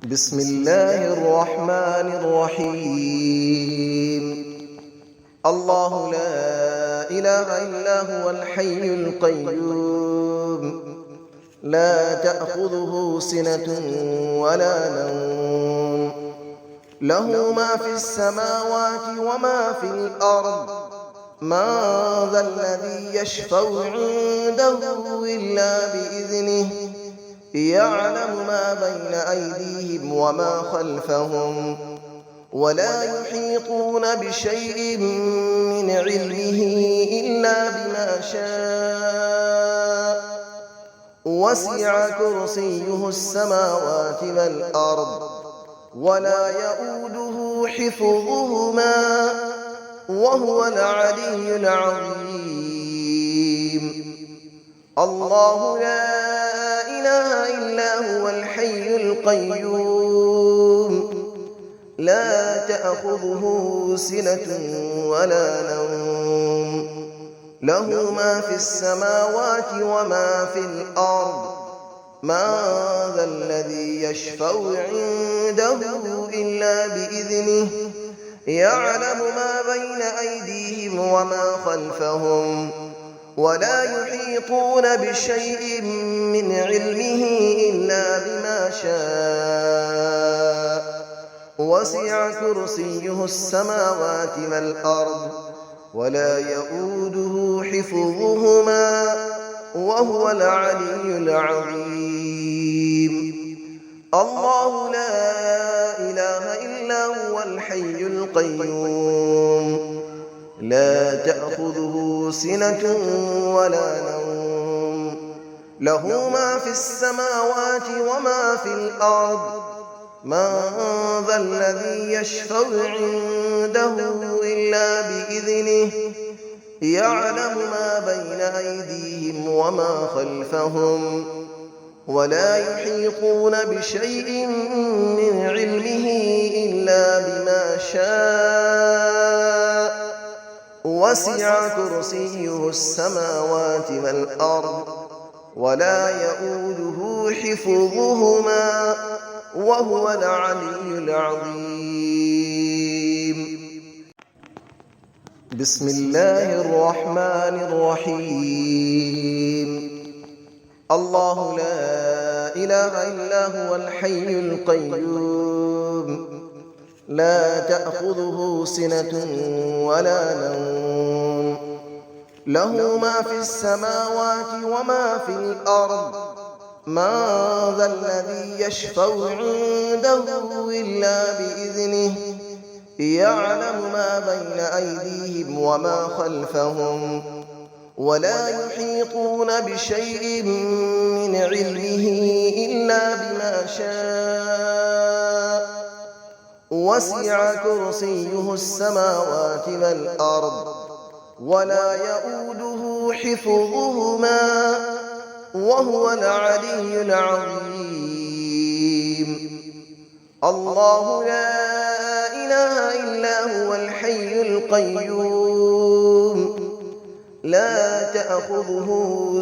بسم الله الرحمن الرحيم. الله لا إله إلا هو الحي القيوم، لا تأخذه سنة ولا نوم، له ما في السماوات وما في الأرض. من ذا الذي يشفع عنده إلا بإذنه، يعلم ما بين أيديهم وما خلفهم، ولا يحيطون بشيء من علمه إلا بما شاء. وسع كرسيه السماوات والأرض، ولا يؤوده حفظهما، وهو العلي العظيم. الله لا إله إلا هو الحي القيوم، لا تأخذه سنة ولا نوم، له ما في السماوات وما في الأرض. من ذا الذي يشفع عنده إلا بإذنه، يعلم ما بين أيديهم وما خلفهم، ولا يحيطون بشيء من علمه إلا بما شاء. وسع كرسيه السماوات والأرض، ولا يؤوده حفظهما، وهو العلي العظيم. الله لا إله إلا هو الحي القيوم، لا تأخذه سنة ولا نوم، له ما في السماوات وما في الأرض. من ذا الذي يشفع عنده إلا بإذنه، يعلم ما بين أيديهم وما خلفهم، ولا يحيطون بشيء من علمه إلا بما شاء. وسع كرسيه السماوات والأرض، ولا يؤوده حفظهما، وهو العلي العظيم. بسم الله الرحمن الرحيم. الله لا إله إلا هو الحي القيوم، لا تأخذه سنة ولا نوم، له ما في السماوات وما في الأرض. من ذا الذي يشفع عنده إلا بإذنه، يعلم ما بين أيديهم وما خلفهم، ولا يحيطون بشيء من علمه إلا بما شاء. وسع كرسيه السماوات والأرض، ولا يؤوده حفظهما، وهو العلي العظيم. الله لا إله إلا هو الحي القيوم، لا تأخذه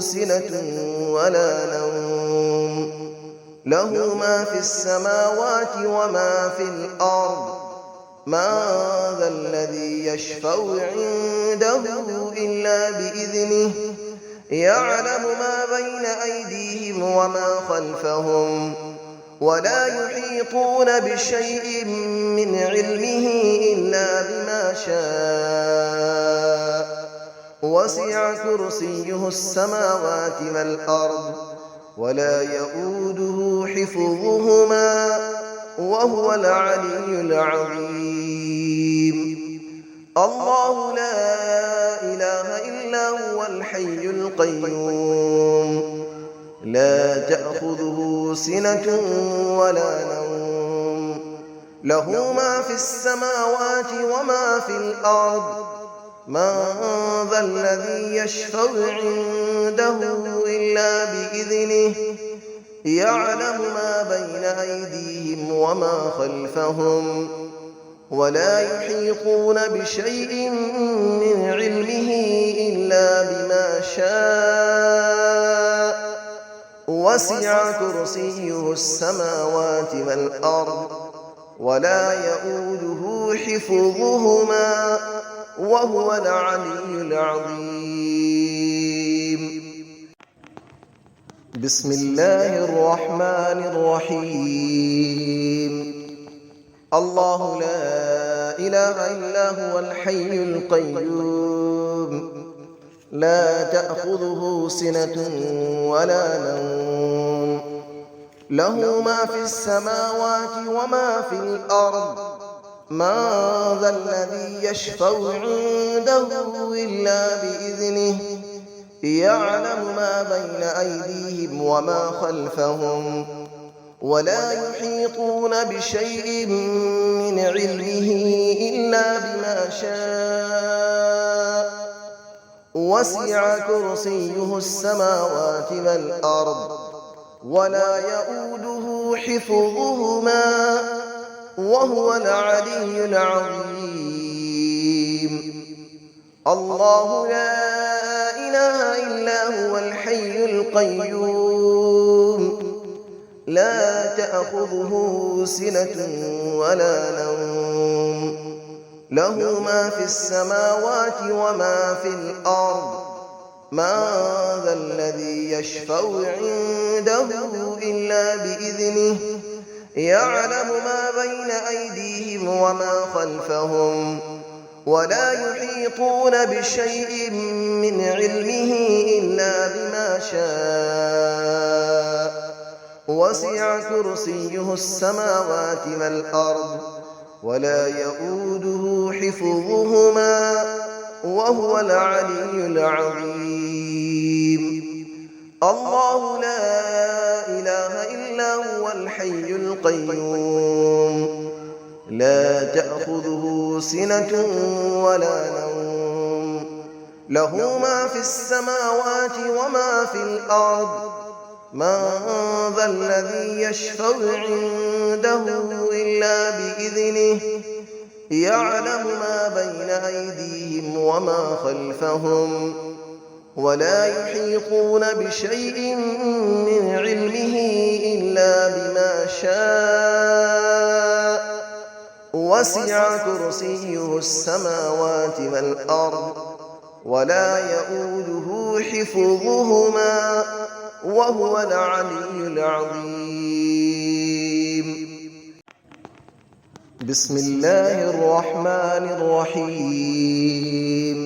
سنة ولا نوم، له ما في السماوات وما في الأرض. من ذا الذي يشفع عنده إلا بإذنه، يعلم ما بين أيديهم وما خلفهم، ولا يحيطون بشيء من علمه إلا بما شاء. وسع كرسيه السماوات والأرض، ولا يؤوده حفظهما، وهو العلي العظيم. الله لا إله إلا هو الحي القيوم، لا تأخذه سنة ولا نوم، له ما في السماوات وما في الأرض. من ذا الذي يشفع عنده إلا بإذنه، يعلم ما بين أيديهم وما خلفهم، ولا يحيطون بشيء من علمه إلا بما شاء. وسع كرسيه السماوات والأرض ولا يؤوده حفظهما وهو العلي العظيم. بسم الله الرحمن الرحيم. الله لا إله إلا هو الحي القيوم لا تأخذه سنة ولا نوم له ما في السماوات وما في الأرض من ذا الذي يشفع عنده إلا بإذنه يعلم ما بين أيديهم وما خلفهم ولا يحيطون بشيء من علمه إلا بما شاء وسع كرسيه السماوات والأرض ولا يؤوده حفظهما وهو العلي العظيم. الله لا إله إلا هو الحي القيوم لا تأخذه سنة ولا نوم له ما في السماوات وما في الأرض من ذا الذي يشفع عنده إلا بإذنه يعلم ما بين أيديهم وما خلفهم ولا يحيطون بشيء من علمه إلا بما شاء وسع كرسيه السماوات والأرض ولا يؤوده حفظهما وهو العلي العظيم. الله لا إله إلا هو الحي القيوم لا تأخذه سنة ولا نوم له ما في السماوات وما في الأرض من ذا الذي يشفع عنده إلا بإذنه يعلم ما بين أيديهم وما خلفهم ولا يحيطون بشيء من علمه إلا بما شاء وسع كرسيه السماوات والأرض ولا يؤوده حفظهما وهو العلي العظيم. بسم الله الرحمن الرحيم.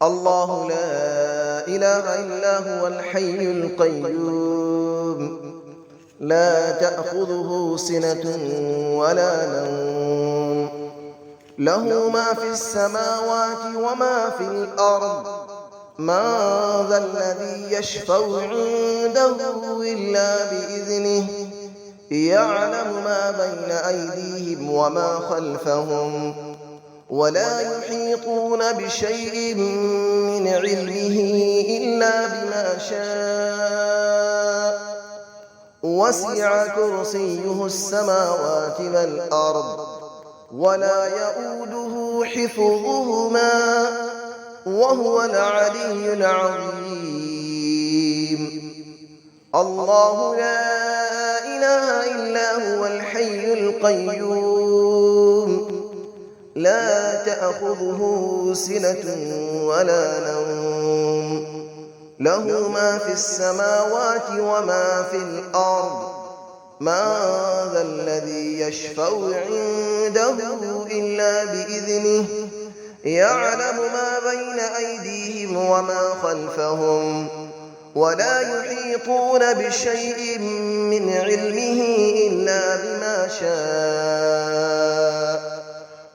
الله لا إله إلا هو الحي القيوم لا تأخذه سنة ولا نوم له ما في السماوات وما في الأرض من ذا الذي يشفع عنده إلا بإذنه يعلم ما بين أيديهم وما خلفهم ولا يحيطون بشيء من علمه إلا بما شاء وسع كرسيه السماوات والأرض ولا يؤوده حفظهما وهو العلي العظيم. الله لا إله إلا هو الحي القيوم لا تأخذه سنة ولا نوم له ما في السماوات وما في الأرض من ذا الذي يشفع عنده إلا بإذنه يعلم ما بين أيديهم وما خلفهم ولا يحيطون بشيء من علمه إلا بما شاء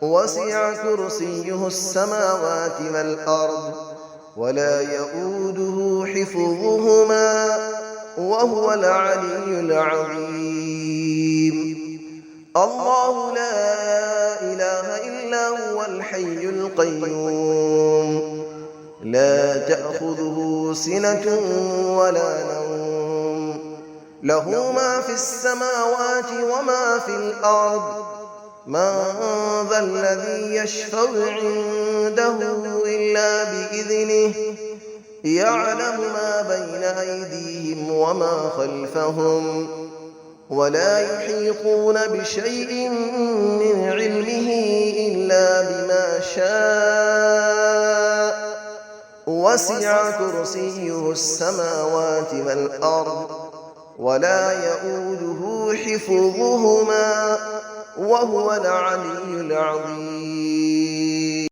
وسع كرسيه السماوات والأرض ولا يؤوده حفظهما وهو العلي العظيم. الله لا إله إلا هو الحي القيوم لا تأخذه سنة ولا نوم له ما في السماوات وما في الأرض من ذا الذي يشفع عنده إلا بإذنه يعلم ما بين أيديهم وما خلفهم ولا يحيطون بشيء من علمه إلا بما شاء وسع كرسيه السماوات والأرض ولا يئوده حفظهما وهو العلي العظيم.